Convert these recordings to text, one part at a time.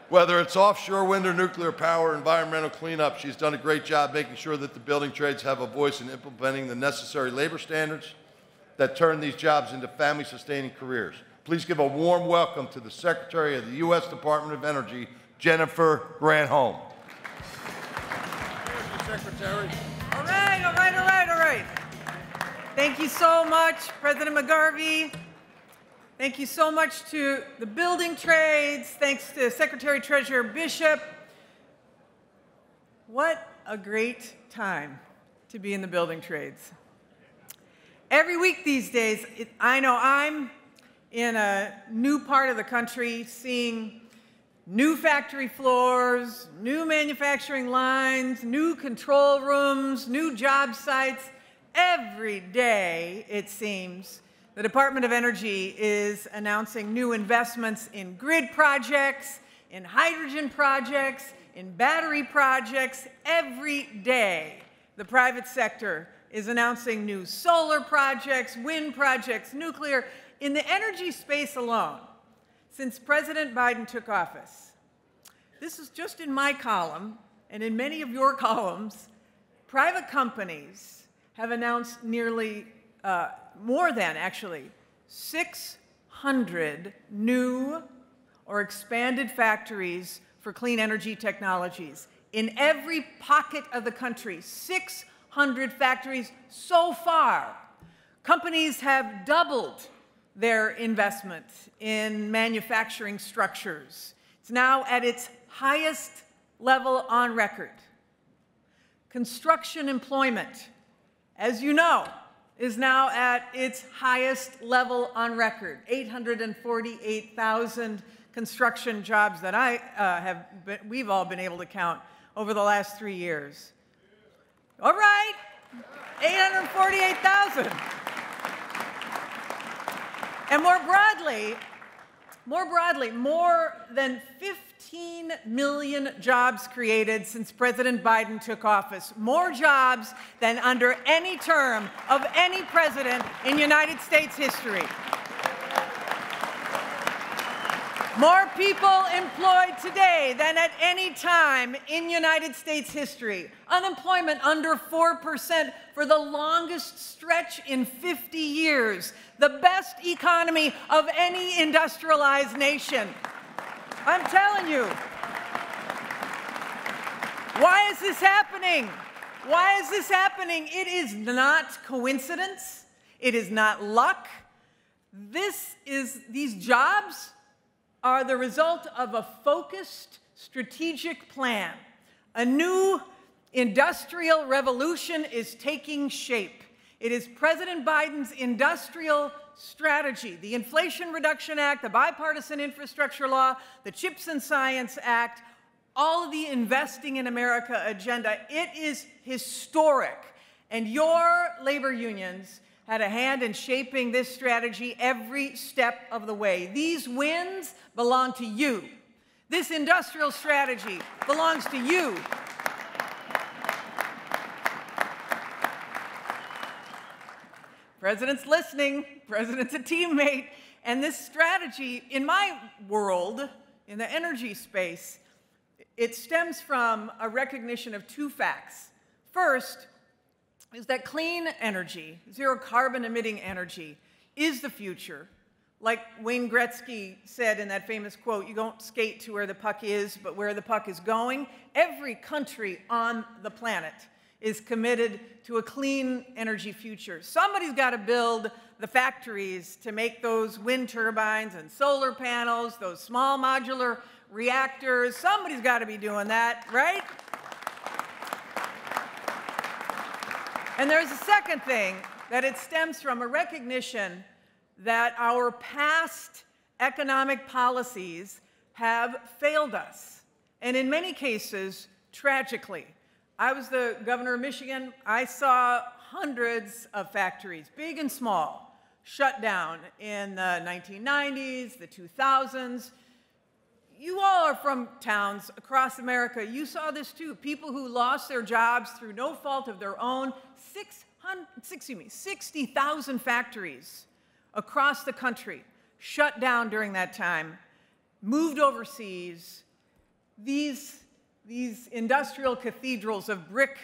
Whether it's offshore wind or nuclear power, environmental cleanup, she's done a great job making sure that the building trades have a voice in implementing the necessary labor standards that turn these jobs into family-sustaining careers. Please give a warm welcome to the Secretary of the U.S. Department of Energy, Jennifer Granholm. Secretary. All right, all right, all right, all right. Thank you so much, President McGarvey. Thank you so much to the building trades. Thanks to Secretary Treasurer Bishop. What a great time to be in the building trades. Every week these days, I know I'm in a new part of the country seeing new factory floors, new manufacturing lines, new control rooms, new job sites. Every day, it seems, the Department of Energy is announcing new investments in grid projects, in hydrogen projects, in battery projects. Every day, the private sector is announcing new solar projects, wind projects, nuclear. In the energy space alone, since President Biden took office, this is just in my column, and in many of your columns, private companies have announced nearly more than, actually, 600 new or expanded factories for clean energy technologies. In every pocket of the country, 600 factories so far. Companies have doubled their investment in manufacturing structures. It's now at its highest level on record. Construction employment, as you know, is now at its highest level on record. 848,000 construction jobs that we've all been able to count over the last 3 years. All right, 848,000. And more broadly, more than 15 million jobs created since President Biden took office. More jobs than under any term of any president in United States history. More people employed today than at any time in United States history. Unemployment under 4% for the longest stretch in 50 years. The best economy of any industrialized nation. I'm telling you. Why is this happening? Why is this happening? It is not coincidence. It is not luck. These jobs are the result of a focused strategic plan. A new industrial revolution is taking shape. It is President Biden's industrial strategy, the Inflation Reduction Act, the Bipartisan Infrastructure Law, the CHIPS and Science Act, all of the Investing in America agenda. It is historic. And your labor unions had a hand in shaping this strategy every step of the way. These wins belong to you. This industrial strategy belongs to you. President's listening, President's a teammate, and this strategy, in my world, in the energy space, it stems from a recognition of two facts. First, is that clean energy, zero carbon emitting energy, is the future. Like Wayne Gretzky said in that famous quote, you don't skate to where the puck is, but where the puck is going. Every country on the planet is committed to a clean energy future. Somebody's got to build the factories to make those wind turbines and solar panels, those small modular reactors. Somebody's got to be doing that, right? And there's a second thing, that it stems from a recognition that our past economic policies have failed us, and in many cases, tragically. I was the governor of Michigan. I saw hundreds of factories, big and small, shut down in the 1990s, the 2000s. You all are from towns across America. You saw this too. People who lost their jobs through no fault of their own. 60,000 factories across the country shut down during that time, moved overseas, these industrial cathedrals of brick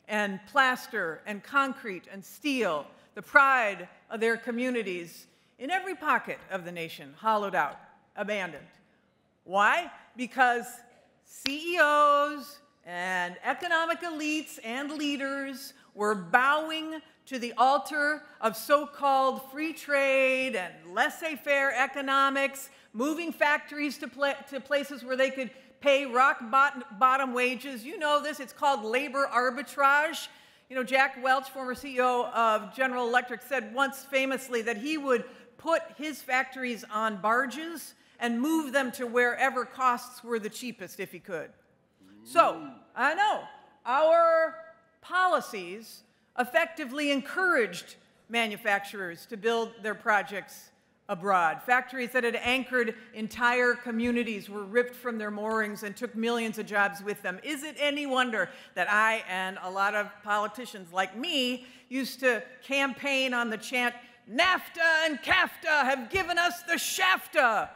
and plaster and concrete and steel, the pride of their communities, in every pocket of the nation, hollowed out, abandoned. Why? Because CEOs and economic elites and leaders were bowing to the altar of so-called free trade and laissez-faire economics, moving factories to places where they could pay rock-bottom wages. You know this, it's called labor arbitrage. You know, Jack Welch, former CEO of General Electric, said once famously that he would put his factories on barges and move them to wherever costs were the cheapest if he could. So, I know, our policies effectively encouraged manufacturers to build their projects abroad. Factories that had anchored entire communities were ripped from their moorings and took millions of jobs with them. Is it any wonder that I and a lot of politicians like me used to campaign on the chant, NAFTA and CAFTA have given us the shafta?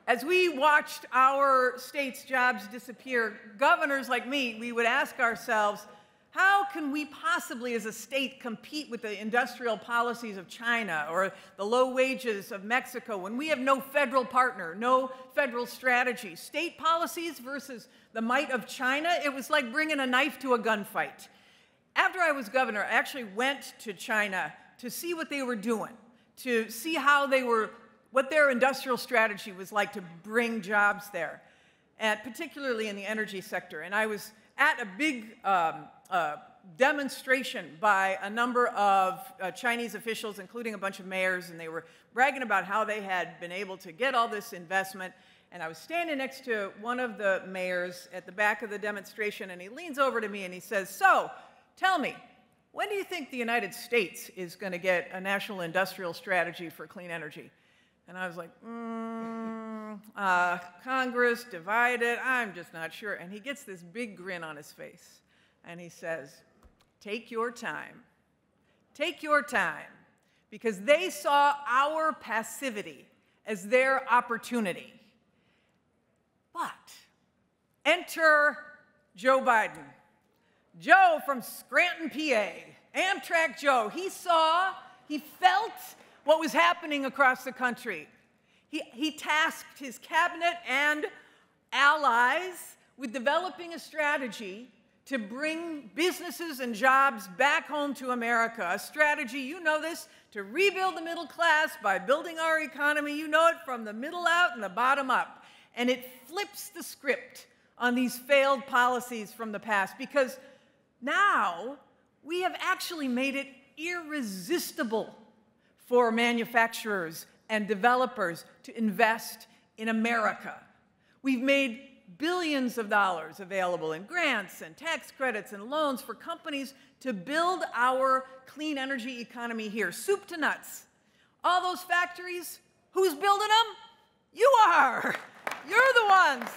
As we watched our state's jobs disappear, governors like me, we would ask ourselves, how can we possibly as a state compete with the industrial policies of China or the low wages of Mexico when we have no federal partner, no federal strategy? State policies versus the might of China, it was like bringing a knife to a gunfight. After I was governor, I actually went to China to see what they were doing, to see how they were, what their industrial strategy was like to bring jobs there, and particularly in the energy sector. And I was at a big demonstration by a number of Chinese officials, including a bunch of mayors, and they were bragging about how they had been able to get all this investment. And I was standing next to one of the mayors at the back of the demonstration, and he leans over to me and he says, "So, tell me, when do you think the United States is going to get a national industrial strategy for clean energy?" And I was like, Congress divided, I'm just not sure. And he gets this big grin on his face. And he says, take your time. Take your time. Because they saw our passivity as their opportunity. But enter Joe Biden. Joe from Scranton, PA. Amtrak Joe. He felt what was happening across the country. He tasked his cabinet and allies with developing a strategy to bring businesses and jobs back home to America. A strategy, you know this, to rebuild the middle class by building our economy. You know it from the middle out and the bottom up. And it flips the script on these failed policies from the past, because now we have actually made it irresistible for manufacturers and developers to invest in America. We've made billions of dollars available in grants and tax credits and loans for companies to build our clean energy economy here, soup to nuts. All those factories, who's building them? You are. You're the ones.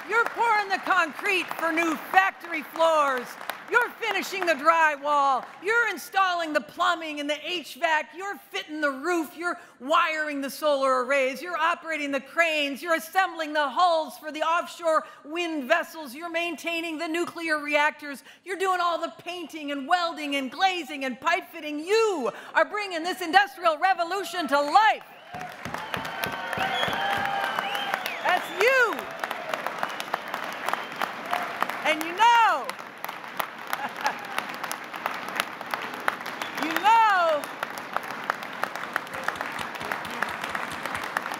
You're pouring the concrete for new factory floors. You're finishing the drywall. You're installing the plumbing and the HVAC. You're fitting the roof. You're wiring the solar arrays. You're operating the cranes. You're assembling the hulls for the offshore wind vessels. You're maintaining the nuclear reactors. You're doing all the painting and welding and glazing and pipe fitting. You are bringing this industrial revolution to life. That's you. And you know,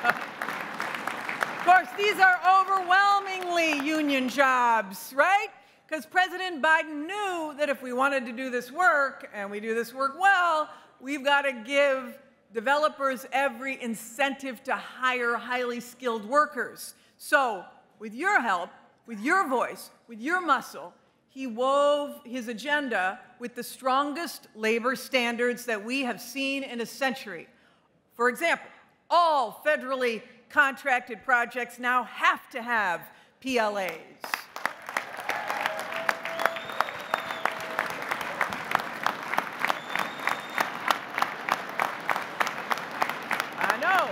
of course, these are overwhelmingly union jobs, right? Because President Biden knew that if we wanted to do this work, and we do this work well, we've got to give developers every incentive to hire highly skilled workers. So, with your help, with your voice, with your muscle, he wove his agenda with the strongest labor standards that we have seen in a century. For example, all federally contracted projects now have to have PLAs. I know.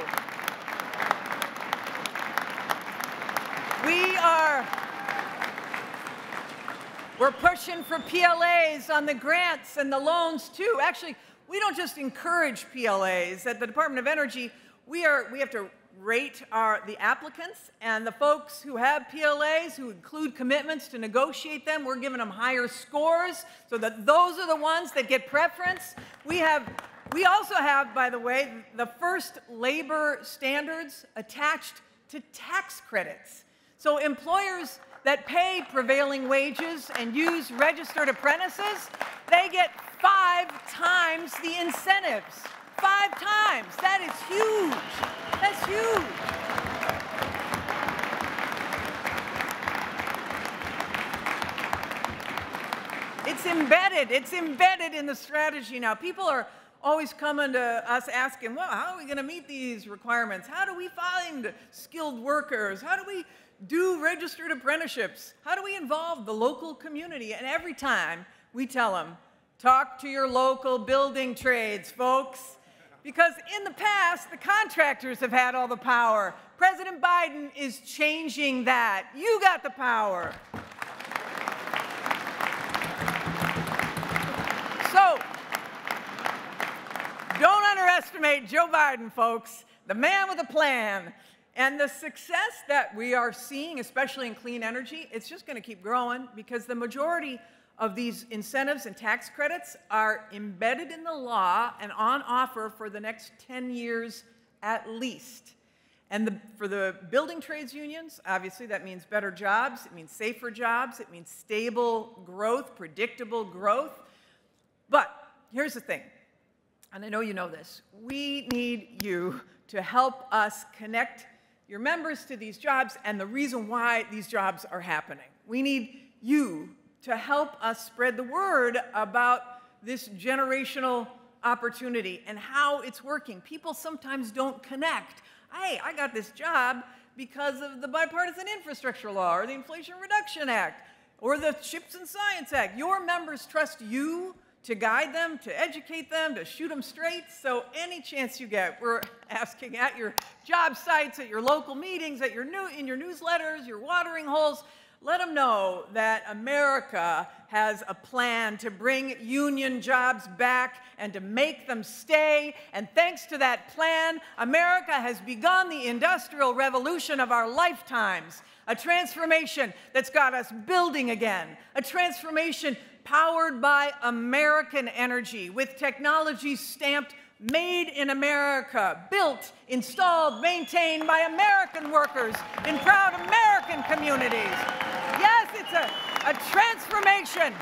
We're pushing for PLAs on the grants and the loans too. Actually, we don't just encourage PLAs. At the Department of Energy, we have to rate the applicants, and the folks who have PLAs, who include commitments to negotiate them, we're giving them higher scores so that those are the ones that get preference. We also have, by the way, the first labor standards attached to tax credits. So employers that pay prevailing wages and use registered apprentices, they get 5 times the incentives. 5 times. That is huge. That's huge. It's embedded in the strategy now. People are always coming to us asking, well, how are we going to meet these requirements? How do we find skilled workers? How do we do registered apprenticeships? How do we involve the local community? And every time we tell them, talk to your local building trades, folks. Because in the past, the contractors have had all the power. President Biden is changing that. You got the power. So, don't underestimate Joe Biden, folks, the man with a plan. And the success that we are seeing, especially in clean energy, it's just going to keep growing because the majority of these incentives and tax credits are embedded in the law and on offer for the next 10 years at least. And for the building trades unions, obviously that means better jobs, it means safer jobs, it means stable growth, predictable growth. But here's the thing, and I know you know this, we need you to help us connect your members to these jobs and the reason why these jobs are happening. We need you to help us spread the word about this generational opportunity and how it's working. People sometimes don't connect. Hey, I got this job because of the Bipartisan Infrastructure Law or the Inflation Reduction Act or the CHIPS and Science Act. Your members trust you to guide them, to educate them, to shoot them straight. So any chance you get, we're asking at your job sites, at your local meetings, in your newsletters, your watering holes, let them know that America has a plan to bring union jobs back and to make them stay. And thanks to that plan, America has begun the industrial revolution of our lifetimes, a transformation that's got us building again, a transformation powered by American energy with technology stamped made in America, built, installed, maintained by American workers in proud American communities. Yes, it's a transformation